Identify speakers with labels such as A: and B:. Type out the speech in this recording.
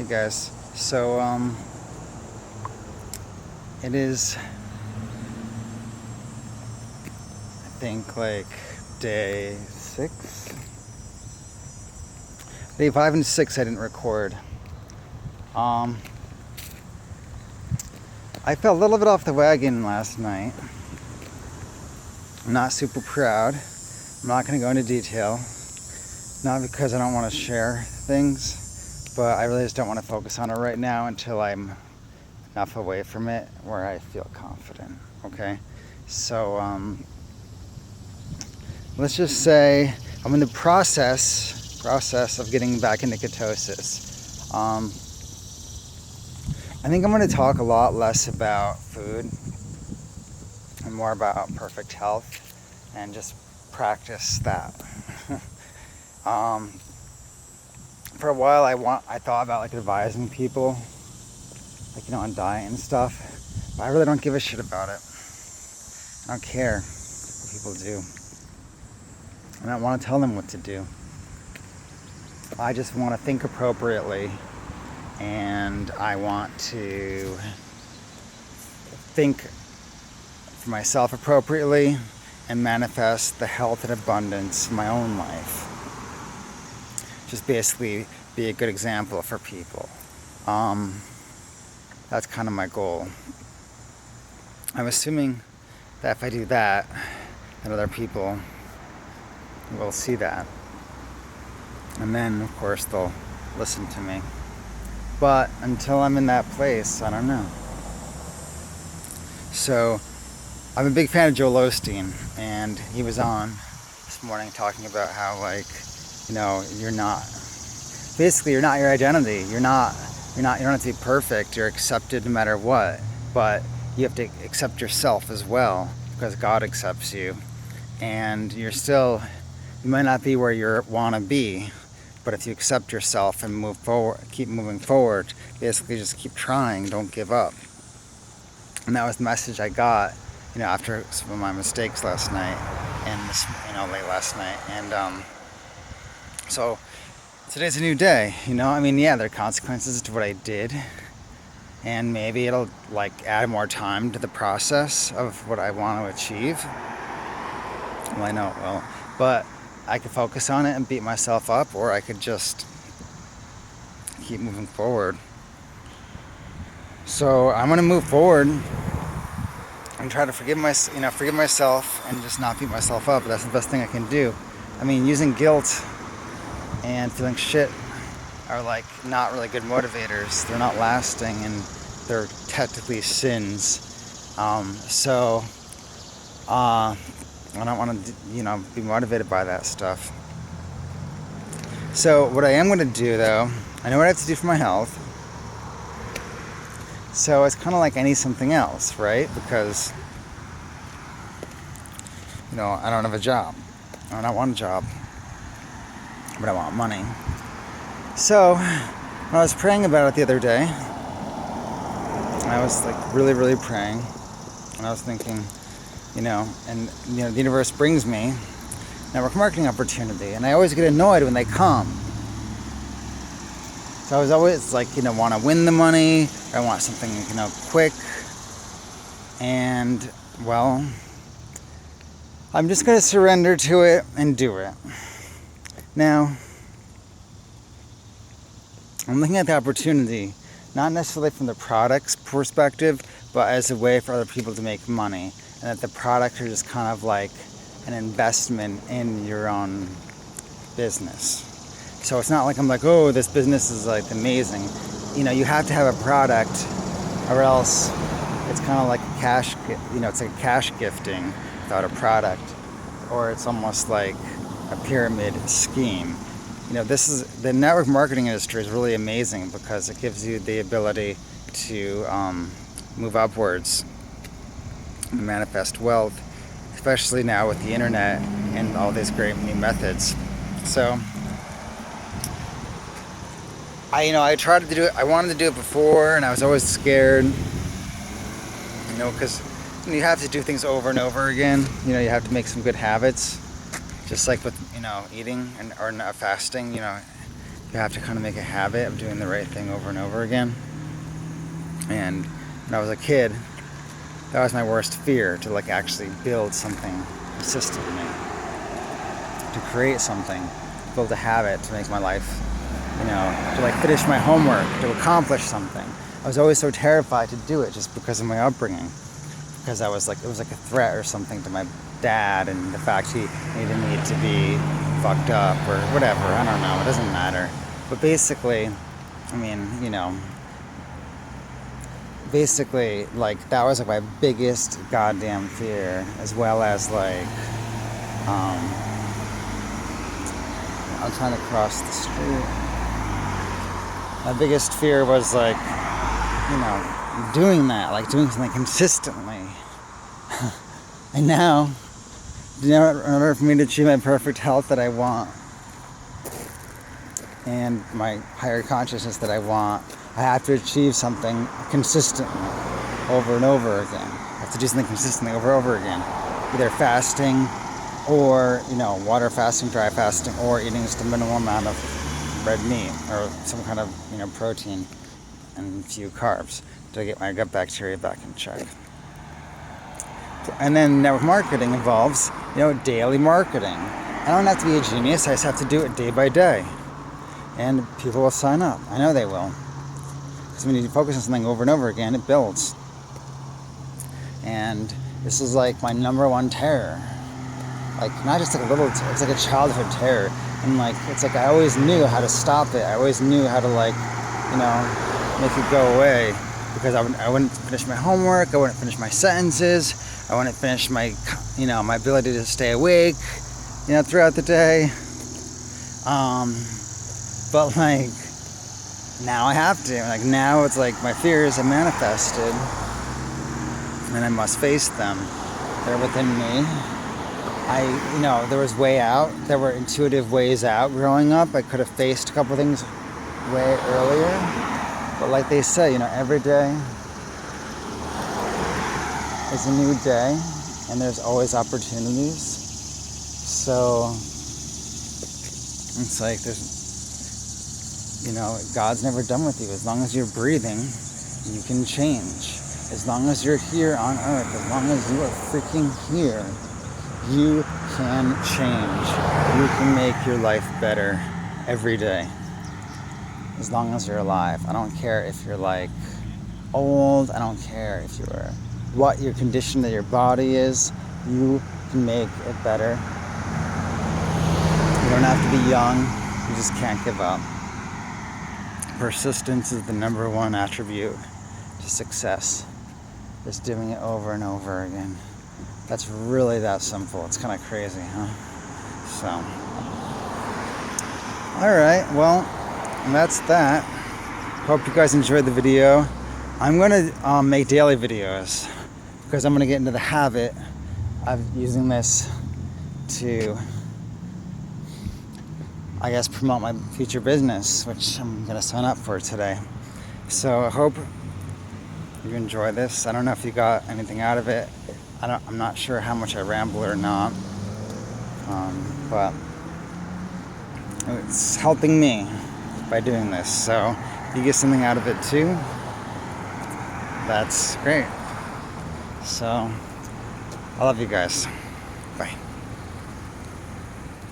A: Hey guys, so it is, I think, like day 6, day 5 and 6. I didn't record. Um, I fell a little bit off the wagon last night. I'm not super proud. I'm not going to go into detail, not because I don't want to share things, but I really just don't want to focus on it right now until I'm enough away from it where I feel confident. Okay, so let's just say I'm in the process of getting back into ketosis. I think I'm going to talk a lot less about food and more about perfect health and just practice that. For a while I thought about like advising people like, on diet and stuff, but I really don't give a shit about it. I don't care what people do. I don't want to tell them what to do. I just want to think appropriately, and I want to think for myself appropriately and manifest the health and abundance in my own life. Just basically be a good example for people. That's kind of my goal. I'm assuming that if I do that, then other people will see that. And then, of course, they'll listen to me. But until I'm in that place, I don't know. So, I'm a big fan of Joel Osteen, and he was on this morning talking about how, you're not your identity. You don't have to be perfect. You're accepted no matter what. But you have to accept yourself as well, because God accepts you. And you might not be where you want to be, but if you accept yourself and move forward, keep moving forward, basically just keep trying, don't give up. And that was the message I got, after some of my mistakes last night and late last night. And so today's a new day, there are consequences to what I did, and maybe it'll add more time to the process of what I want to achieve. Well, I know it will, but I could focus on it and beat myself up, or I could just keep moving forward. So I'm gonna move forward and try to forgive myself and just not beat myself up. That's the best thing I can do. Using guilt and feeling shit are not really good motivators. They're not lasting, and they're technically sins. I don't want to, be motivated by that stuff. So what I am going to do, though, I know what I have to do for my health. So it's kind of like I need something else, right? Because, I don't have a job. I don't want a job, but I want money. So when I was praying about it the other day, I was really, really praying, and I was thinking, the universe brings me network marketing opportunity, and I always get annoyed when they come. So I was always want to win the money, or I want something, quick, and well, I'm just going to surrender to it and do it. Now, I'm looking at the opportunity, not necessarily from the product's perspective, but as a way for other people to make money. And that the product are just kind of like an investment in your own business. So it's not like I'm oh, this business is amazing. You have to have a product, or else it's kind of like a cash, it's like cash gifting without a product. Or it's almost like a pyramid scheme. The network marketing industry is really amazing because it gives you the ability to move upwards and manifest wealth, especially now with the internet and all these great new methods. So I tried to do it. I wanted to do it before, and I was always scared, because you have to do things over and over again. You have to make some good habits, just like with eating or fasting. You you have to kind of make a habit of doing the right thing over and over again. And when I was a kid, that was my worst fear, to like actually build something consistently, to create something, build a habit to make my life, to like finish my homework, to accomplish something. I was always so terrified to do it just because of my upbringing, because it was like a threat or something to my dad, and the fact he needed me to be fucked up or whatever. I don't know, it doesn't matter. But basically, like that was like my biggest goddamn fear, as well as like I'm trying to cross the street. My biggest fear was like, doing that, like doing something consistently. And now, in order for me to achieve my perfect health that I want, and my higher consciousness that I want, I have to achieve something consistently, over and over again. I have to do something consistently over and over again. Either fasting, or, water fasting, dry fasting, or eating just a minimal amount of red meat, or some kind of, protein and a few carbs to get my gut bacteria back in check. And then network marketing involves, daily marketing. I don't have to be a genius, I just have to do it day by day. And people will sign up. I know they will. Because when you focus on something over and over again, it builds. And this is like my number one terror. Like, not just like it's like a childhood terror. And like, it's like I always knew how to stop it. I always knew how to like, make it go away. Because I wouldn't finish my homework, I wouldn't finish my sentences, I wouldn't finish my, my ability to stay awake, throughout the day. But like, now I have to. Like, now it's like my fears have manifested, and I must face them. They're within me. There was way out. There were intuitive ways out growing up. I could have faced a couple things way earlier. But like they say, every day is a new day, and there's always opportunities. So it's like God's never done with you. As long as you're breathing, you can change. As long as you're here on earth, as long as you are freaking here, you can change. You can make your life better every day. As long as you're alive. I don't care if you're like old. I don't care if you're what your condition of your body is. You can make it better. You don't have to be young. You just can't give up. Persistence is the number one attribute to success. Just doing it over and over again. That's really that simple. It's kind of crazy, huh? So, alright, well, that's that. Hope you guys enjoyed the video. I'm going to make daily videos, because I'm going to get into the habit of using this to, I guess, promote my future business, which I'm going to sign up for today. So I hope you enjoy this. I don't know if you got anything out of it. I'm not sure how much I ramble or not, but it's helping me by doing this. So if you get something out of it too, that's great. So I love you guys.